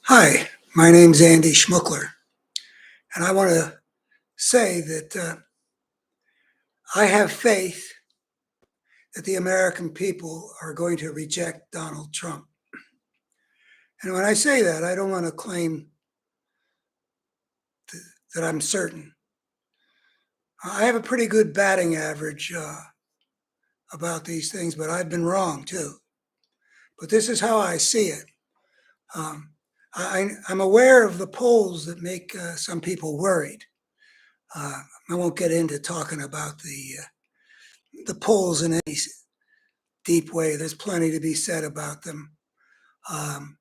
Hi, my name's Andy Schmuckler, and I want to say that I have faith that the American people are going to reject Donald Trump. And when I say that, I don't want to claim that I'm certain. I have a pretty good batting average about these things, but I've been wrong too. But this is how I see it. Um, I'm aware of the polls that make some people worried. Uh, I won't get into talking about the polls in any deep way. There's plenty to be said about them. Um,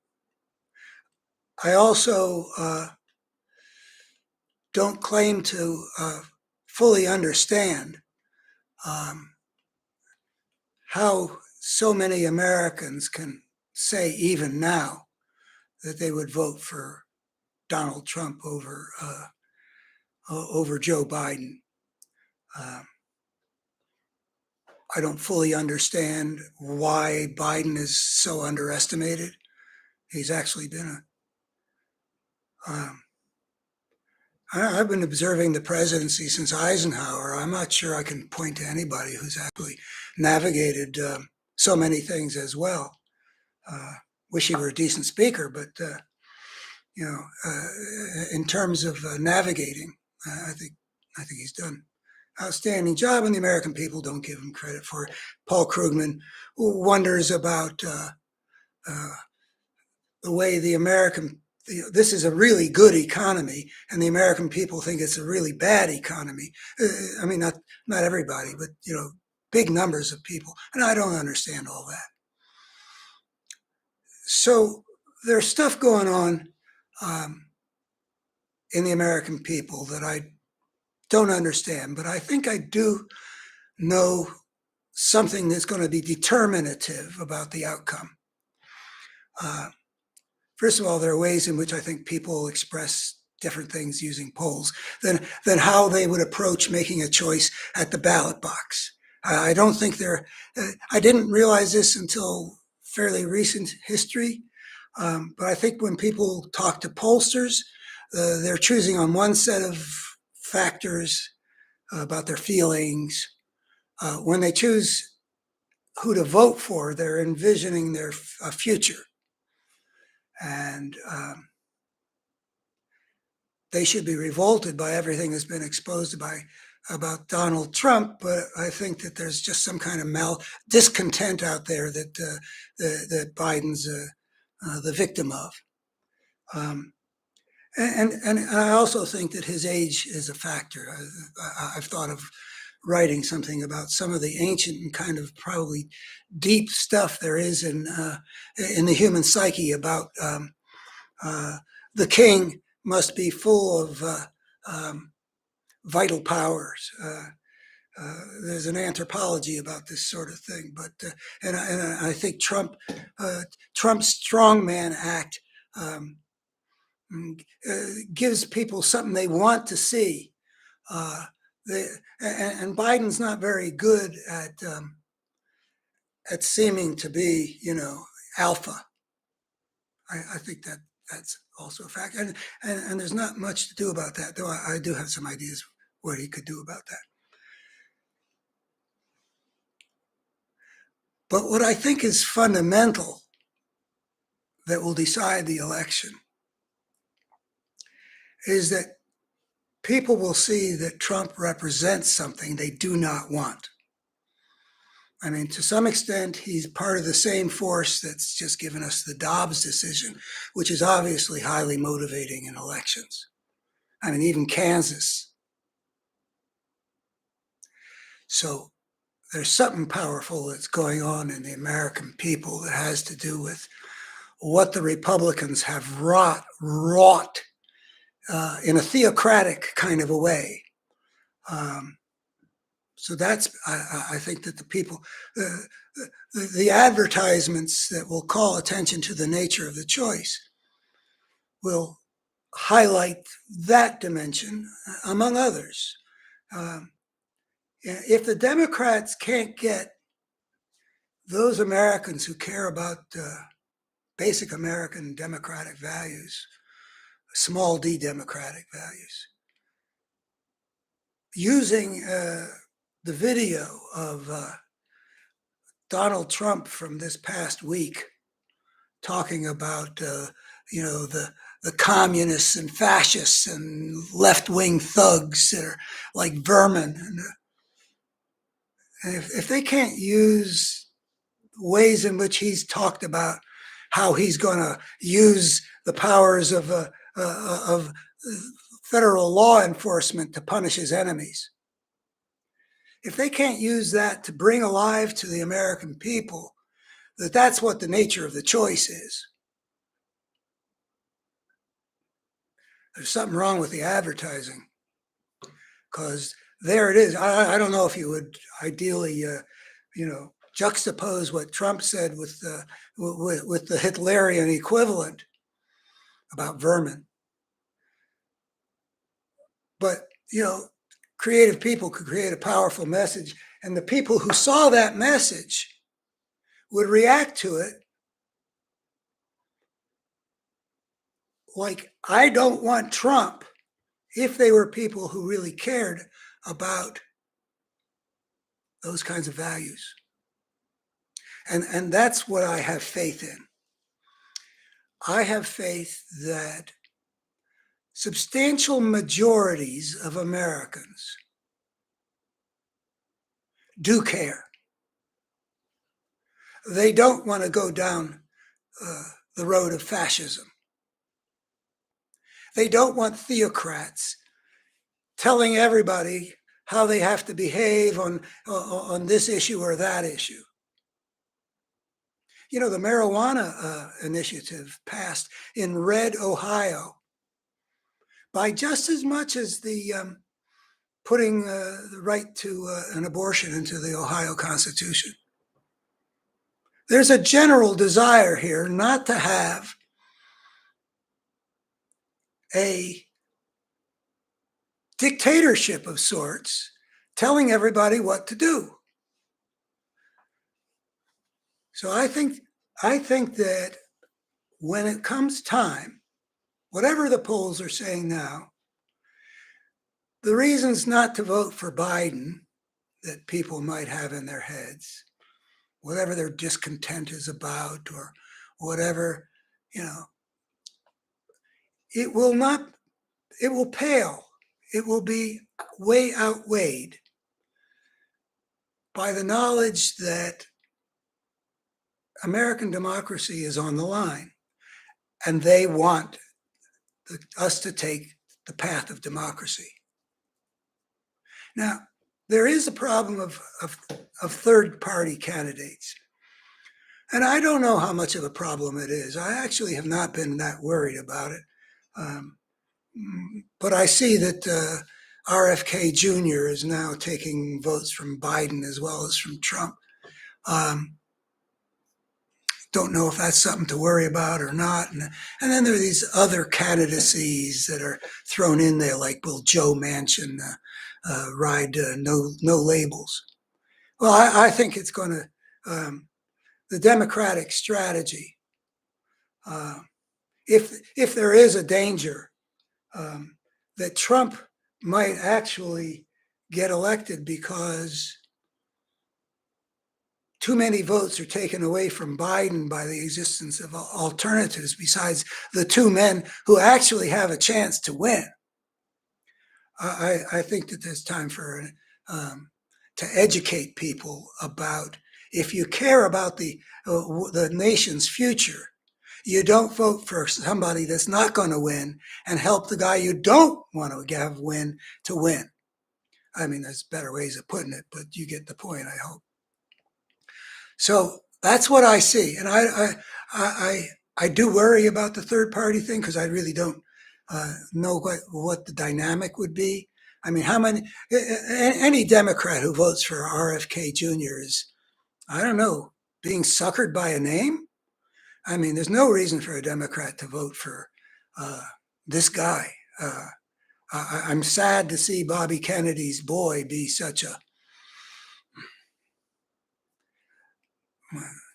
I also don't claim to fully understand um, how so many Americans can say, even now, that they would vote for Donald Trump over Joe Biden. Um, I don't fully understand why Biden is so underestimated. He's actually been um, I've been observing the presidency since Eisenhower. I'm not sure I can point to anybody who's actually navigated so many things as well. Uh, Wish he were a decent speaker, but in terms of navigating, I think he's done an outstanding job, and the American people don't give him credit for it. Paul Krugman wonders about uh, the way the American this is a really good economy, and the American people think it's a really bad economy. I mean, not everybody, but big numbers of people, and I don't understand all that. So there's stuff going on um, in the American people that I don't understand, but I think I do know something that's going to be determinative about the outcome. Uh, First of all, there are ways in which I think people express different things using polls than how they would approach making a choice at the ballot box. I don't think they're. I didn't realize this until fairly recent history, but I think when people talk to pollsters, they're choosing on one set of factors about their feelings. When they choose who to vote for, they're envisioning their future, and they should be revolted by everything that's been exposed about Donald Trump. But I think that there's just some kind of discontent out there that Biden's the victim of. Um, and I also think that his age is a factor. I've thought of writing something about some of the ancient and kind of probably deep stuff there is in the human psyche about uh, the king must be full of um, vital powers. There's an anthropology about this sort of thing, but and I think Trump's strongman act um, gives people something they want to see. Uh, they, and Biden's not very good at seeming to be, alpha. I think that's also a fact, and there's not much to do about that. Though I do have some ideas what he could do about that. But what I think is fundamental that will decide the election is that people will see that Trump represents something they do not want. I mean, to some extent, he's part of the same force that's just given us the Dobbs decision, which is obviously highly motivating in elections. I mean, even Kansas. So there's something powerful that's going on in the American people that has to do with what the Republicans have wrought in a theocratic kind of a way. Um, so I think that the people, the advertisements that will call attention to the nature of the choice will highlight that dimension, among others. Um, if the Democrats can't get those Americans who care about basic American democratic values, small d democratic values. Using the video of Donald Trump from this past week talking about the communists and fascists and left-wing thugs that are like vermin. And if they can't use ways in which he's talked about how he's going to use the powers of federal law enforcement to punish his enemies, if they can't use that to bring alive to the American people that that's what the nature of the choice is, there's something wrong with the advertising. Because there it is. I don't know if you would ideally, juxtapose what Trump said with the Hitlerian equivalent about vermin. But creative people could create a powerful message, and the people who saw that message would react to it like, I don't want Trump, if they were people who really cared about those kinds of values. And that's what I have faith in. I have faith that substantial majorities of Americans do care. They don't want to go down the road of fascism. They don't want theocrats telling everybody how they have to behave on this issue or that issue. The marijuana initiative passed in red Ohio by just as much as the putting the right to an abortion into the Ohio Constitution. There's a general desire here not to have a dictatorship of sorts telling everybody what to do. So I think that when it comes time, whatever the polls are saying now, the reasons not to vote for Biden that people might have in their heads, whatever their discontent is about or whatever, it will pale. It will be way outweighed by the knowledge that American democracy is on the line, and they want us to take the path of democracy. Now, there is a problem of third-party candidates, and I don't know how much of a problem it is. I actually have not been that worried about it, but I see that RFK Jr. is now taking votes from Biden as well as from Trump. Don't know if that's something to worry about or not. And then there are these other candidacies that are thrown in there, like, will Joe Manchin ride no labels? Well, I think it's going to, the Democratic strategy, if there is a danger that Trump might actually get elected because too many votes are taken away from Biden by the existence of alternatives besides the two men who actually have a chance to win. I think that there's time for to educate people about, if you care about the nation's future, you don't vote for somebody that's not going to win and help the guy you don't want to have win to win. I mean, there's better ways of putting it, but you get the point, I hope. So that's what I see, and I do worry about the third party thing because I really don't know what the dynamic would be. I mean, how many any Democrat who votes for RFK Jr. is, I don't know, being suckered by a name. I mean, there's no reason for a Democrat to vote for this guy. I'm sad to see Bobby Kennedy's boy be such a,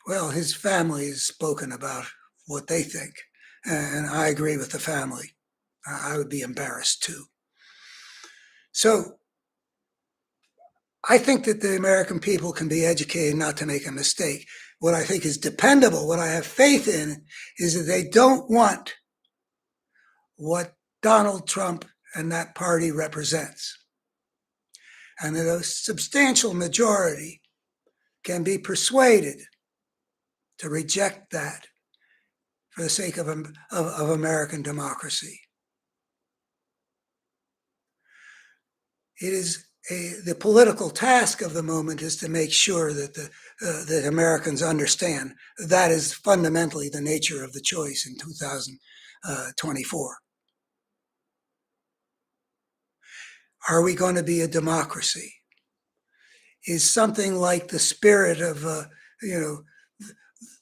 well, his family is spoken about what they think. And I agree with the family. I would be embarrassed too. So I think that the American people can be educated not to make a mistake. What I think is dependable, what I have faith in, is that they don't want what Donald Trump and that party represents. And that a substantial majority can be persuaded to reject that for the sake of American democracy. It is the political task of the moment is to make sure that that Americans understand that is fundamentally the nature of the choice in 2024. Are we going to be a democracy? Is something like the spirit of the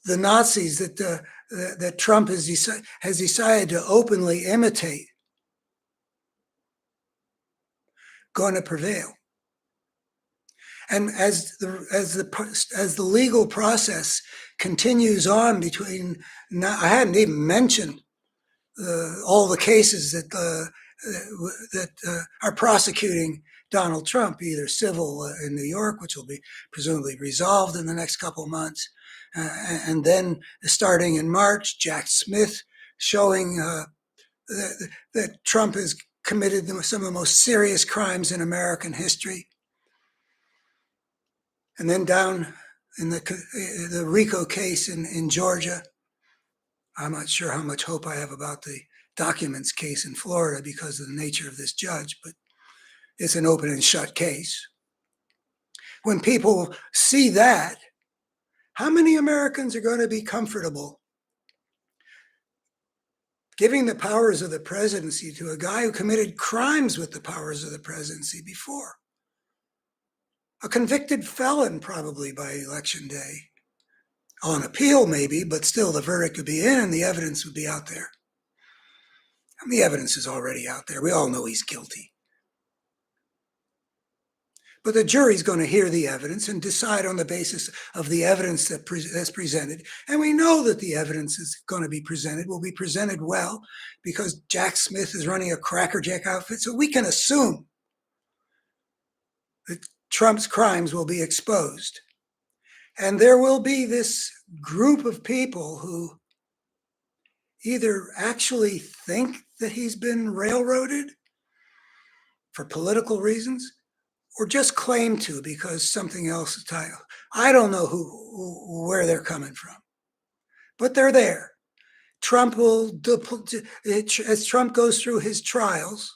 Nazis that Trump has decided to openly imitate going to prevail? And as the legal process continues on between, I hadn't even mentioned all the cases that are prosecuting Donald Trump, either civil in New York, which will be presumably resolved in the next couple of months, and then starting in March, Jack Smith showing that Trump has committed some of the most serious crimes in American history. And then down in the RICO case in Georgia. I'm not sure how much hope I have about the documents case in Florida because of the nature of this judge, but it's an open and shut case. When people see that, how many Americans are going to be comfortable giving the powers of the presidency to a guy who committed crimes with the powers of the presidency before? A convicted felon, probably by election day. On appeal, maybe, but still the verdict would be in and the evidence would be out there. And the evidence is already out there. We all know he's guilty. But the jury's going to hear the evidence and decide on the basis of the evidence that's presented. And we know that the evidence is going to be presented, will be presented well, because Jack Smith is running a crackerjack outfit. So we can assume that Trump's crimes will be exposed. And there will be this group of people who either actually think that he's been railroaded for political reasons, or just claim to because something else is tied. I don't know where they're coming from, but they're there. Trump will, as Trump goes through his trials,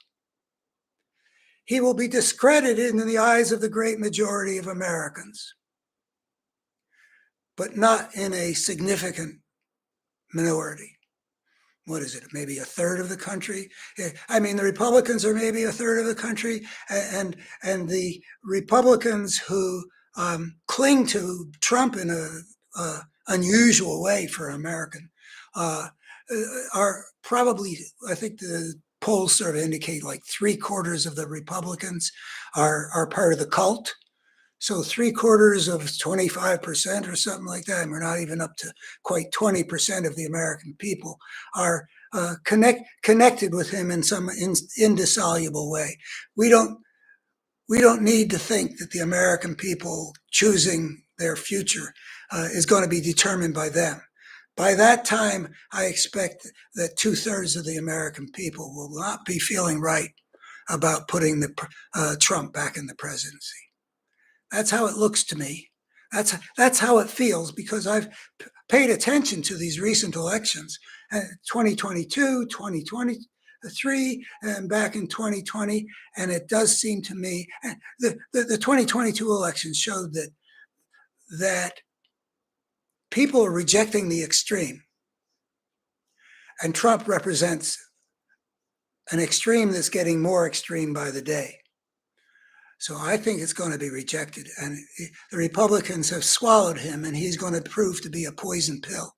he will be discredited in the eyes of the great majority of Americans, but not in a significant minority. What is it? Maybe a third of the country. I mean, the Republicans are maybe a third of the country, and the Republicans who cling to Trump in a unusual way for an American are probably, I think the polls sort of indicate like 3/4 of the Republicans are part of the cult. So 3/4 of 25% or something like that, and we're not even up to quite 20% of the American people are connected with him in some indissoluble way. We don't need to think that the American people choosing their future is going to be determined by them. By that time, I expect that 2/3 of the American people will not be feeling right about putting Trump back in the presidency. That's how it looks to me. That's how it feels, because I've paid attention to these recent elections, 2022, 2023, and back in 2020, and it does seem to me the 2022 elections showed that people are rejecting the extreme, and Trump represents an extreme that's getting more extreme by the day. So I think it's going to be rejected, and the Republicans have swallowed him, and he's going to prove to be a poison pill,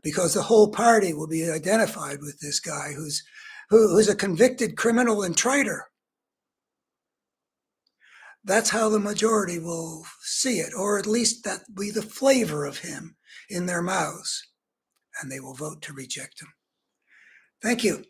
because the whole party will be identified with this guy who's a convicted criminal and traitor. That's how the majority will see it, or at least that will be the flavor of him in their mouths. and they will vote to reject him. Thank you.